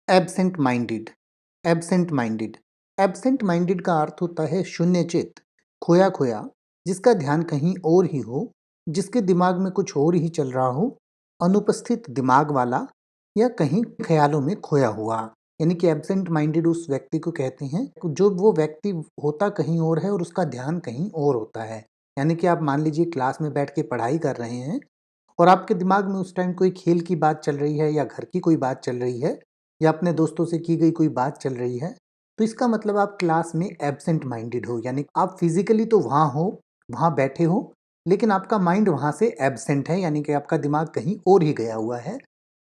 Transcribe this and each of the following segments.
Absent minded. Absent minded. Absent minded का अर्थ होता है शून्यचेत, खोया खोया, जिसका ध्यान कहीं और ही हो, जिसके दिमाग में कुछ और ही चल रहा हो, अनुपस्थित दिमाग वाला या कहीं ख्यालों में खोया हुआ। यानी कि एब्सेंट माइंडेड उस व्यक्ति को कहते हैं जो वो व्यक्ति होता कहीं और है और उसका ध्यान कहीं और होता है। यानी कि आप मान लीजिए क्लास में बैठ के पढ़ाई कर रहे हैं और आपके दिमाग में उस टाइम कोई खेल की बात चल रही है या घर की कोई बात चल रही है या अपने दोस्तों से की गई कोई बात चल रही है, तो इसका मतलब आप क्लास में एब्सेंट माइंडेड हो। यानी आप फिजिकली तो वहाँ हो, वहाँ बैठे हो, लेकिन आपका माइंड वहाँ से एब्सेंट है, यानी कि आपका दिमाग कहीं और ही गया हुआ है।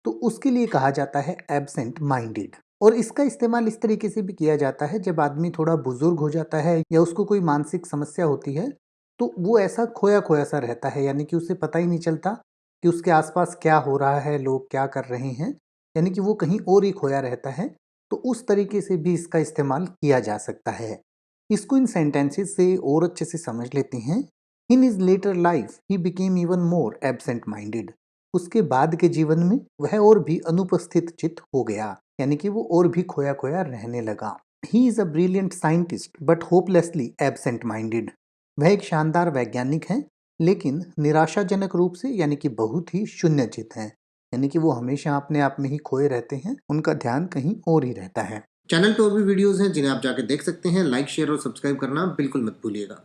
तो उसके लिए कहा जाता है एब्सेंट माइंडेड। और इसका इस्तेमाल इस तरीके से भी किया जाता है जब आदमी थोड़ा बुजुर्ग हो जाता है या उसको कोई मानसिक समस्या होती है, तो वो ऐसा खोया खोया सा रहता है, यानी कि उसे पता ही नहीं चलता कि उसके आसपास क्या हो रहा है, लोग क्या कर रहे हैं, यानी कि वो कहीं और ही खोया रहता है। तो उस तरीके से भी इसका इस्तेमाल किया जा सकता है। इसको इन सेंटेंसेस से और अच्छे से समझ लेते हैं। In his later life he became even more absent minded. उसके बाद के जीवन में वह और भी अनुपस्थित चित हो गया, यानी कि वो और भी खोया खोया रहने लगा। He is a brilliant scientist but hopelessly absent minded. वह एक शानदार वैज्ञानिक हैं, लेकिन निराशाजनक रूप से यानी कि बहुत ही शून्यचित हैं। यानी कि वो हमेशा अपने आप में ही खोए रहते हैं, उनका ध्यान कहीं और ही रहता है। चैनल पे और भी वीडियोस हैं जिन्हें आप जाके देख सकते हैं। लाइक, शेयर और सब्सक्राइब करना बिल्कुल मत भूलिएगा।